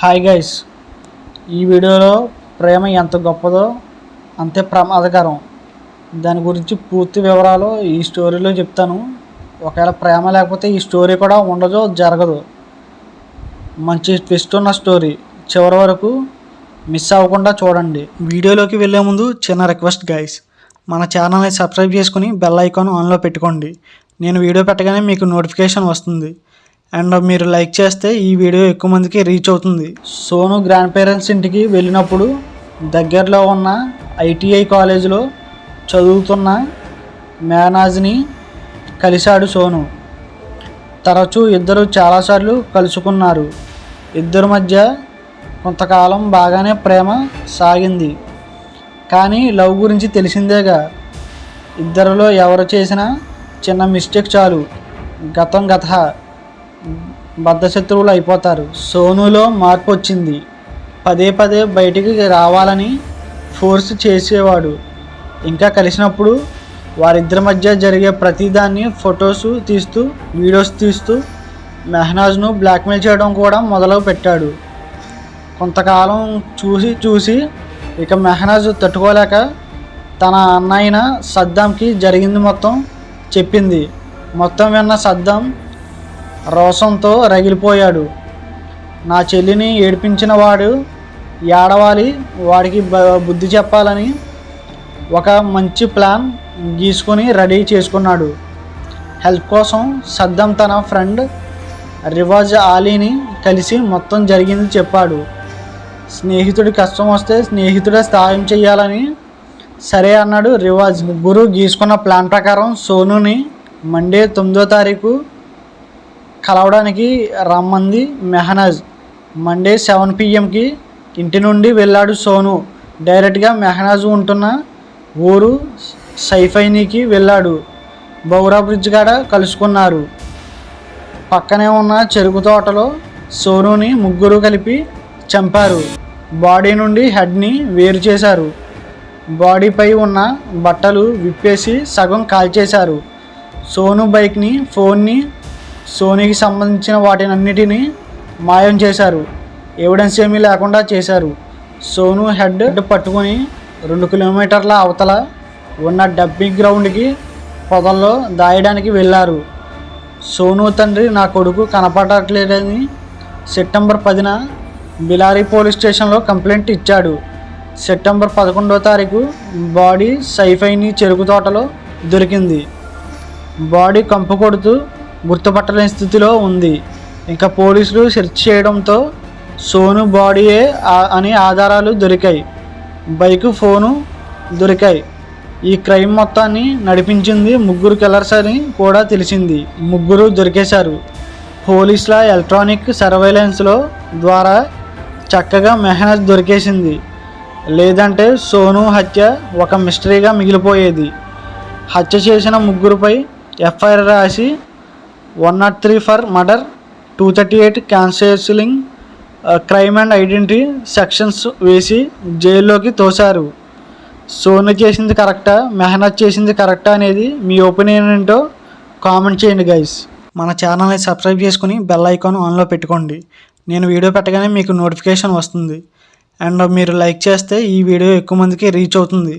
Hi guys, ఈ వీడియోలో ప్రేమ ఎంత గొప్పదో అంతే ప్రమాదకరం. దాని గురించి పూర్తి వివరాలు ఈ స్టోరీలో చెప్తాను. ఒకవేళ ప్రేమ లేకపోతే ఈ స్టోరీ కూడా ఉండదు, జరగదు. మంచి ట్విస్ట్ ఉన్న స్టోరీ, చివరి వరకు మిస్ అవ్వకుండా చూడండి. వీడియోలోకి వెళ్ళే ముందు చిన్న రిక్వెస్ట్ గైస్, మన ఛానల్ని సబ్స్క్రైబ్ చేసుకుని బెల్ ఐకాన్ ఆన్లో పెట్టుకోండి. నేను వీడియో పెట్టగానే మీకు నోటిఫికేషన్ వస్తుంది. అండ్ మీరు లైక్ చేస్తే ఈ వీడియో ఎక్కువ మందికి రీచ్ అవుతుంది. సోను గ్రాండ్ పేరెంట్స్ ఇంటికి వెళ్ళినప్పుడు దగ్గరలో ఉన్న ITI కాలేజీలో చదువుతున్న మేనాజ్ని కలిశాడు సోను. తరచూ ఇద్దరు చాలాసార్లు కలుసుకున్నారు. ఇద్దరి మధ్య కొంతకాలం బాగానే ప్రేమ సాగింది. కానీ లవ్ గురించి తెలిసిందేగా, ఇద్దరిలో ఎవరు చేసినా చిన్న మిస్టేక్ చాలు గత బద్ధశత్రువులు అయిపోతారు. సోనులో మార్పు వచ్చింది. పదే బయటికి రావాలని ఫోర్స్ చేసేవాడు. ఇంకా కలిసినప్పుడు వారిద్దరి మధ్య జరిగే ప్రతిదాన్ని ఫొటోస్ తీస్తూ వీడియోస్ తీస్తూ మెహనాజ్ను బ్లాక్మెయిల్ చేయడం కూడా మొదలు పెట్టాడు. కొంతకాలం చూసి ఇక మెహనాజ్ తట్టుకోలేక తన అన్నయ్యన సద్దాంకి జరిగింది మొత్తం చెప్పింది. మొత్తం విన్న సద్దాం రోషంతో రగిలిపోయాడు. నా చెల్లిని ఏడిపించిన వాడు ఏడవాలి, వాడికి బుద్ధి చెప్పాలని ఒక మంచి ప్లాన్ గీసుకొని రెడీ చేసుకున్నాడు. హెల్ప్ కోసం సద్దాం తన ఫ్రెండ్ రివాజ్ అలీని కలిసి మొత్తం జరిగింది చెప్పాడు. స్నేహితుడి కష్టం వస్తే స్నేహితుడే సాయం చేయాలని సరే అన్నాడు రివాజ్. ముగ్గురు గీసుకున్న ప్లాన్ ప్రకారం సోనుని మండే 9వ తారీఖు కలవడానికి రమ్మంది మెహనాజ్. మండే 7 PM ఇంటి నుండి వెళ్ళాడు సోను. డైరెక్ట్గా మెహనాజ్ ఉంటున్న ఊరు సైఫైనీకి వెళ్ళాడు. బౌరా బ్రిడ్జ్ కాడ కలుసుకున్నారు. పక్కనే ఉన్న చెరుకు తోటలో సోనుని ముగ్గురు కలిపి చంపారు. బాడీ నుండి హెడ్ని వేరు చేశారు. బాడీపై ఉన్న బట్టలు విప్పేసి సగం కాల్చేశారు. సోను బైక్ని, ఫోన్ని, సోనీకి సంబంధించిన వాటినన్నిటినీ మాయం చేశారు. ఎవిడెన్స్ ఏమీ లేకుండా చేశారు. సోను హెడ్ పట్టుకొని 2 కిలోమీటర్ల అవతల ఉన్న డబ్బింగ్ గ్రౌండ్కి పొదల్లో దాయడానికి వెళ్ళారు. సోను తండ్రి నా కొడుకు కనపడట్లేదని సెప్టెంబర్ 10న బిలారీ పోలీస్ స్టేషన్లో కంప్లైంట్ ఇచ్చాడు. సెప్టెంబర్ 11వ తారీఖు బాడీ సైఫైని చెరుకు తోటలో దొరికింది. బాడీ కంపు కొడుతూ గుర్తుపట్టలేని స్థితిలో ఉంది. ఇంకా పోలీసులు సెర్చ్ చేయడంతో సోను బాడీయే అని ఆధారాలు దొరికాయి. బైకు, ఫోను దొరికాయి. ఈ క్రైమ్ మొత్తాన్ని నడిపించింది ముగ్గురు కిల్లర్స్ అని కూడా తెలిసింది. ముగ్గురు దొరికేశారు. పోలీసుల ఎలక్ట్రానిక్ సర్వేలెన్స్లో ద్వారా చక్కగా మెహనాజ్ దొరికేసింది. లేదంటే సోను హత్య ఒక మిస్టరీగా మిగిలిపోయేది. హత్య చేసిన ముగ్గురుపై FIR రాసి 103 for murder, 238 cancelling, crime and identity sections వేసి జైల్లోకి తోశారు. సోను చేసింది కరెక్టా, మెహనాజ్ చేసింది కరెక్టా అనేది మీ ఒపీనియన్ ఏంటో కామెంట్ చేయండి గైస్. మన ఛానల్ని సబ్స్క్రైబ్ చేసుకుని బెల్ ఐకాన్ ఆన్లో పెట్టుకోండి. నేను వీడియో పెట్టగానే మీకు నోటిఫికేషన్ వస్తుంది. అండ్ మీరు లైక్ చేస్తే ఈ వీడియో ఎక్కువ మందికి రీచ్ అవుతుంది.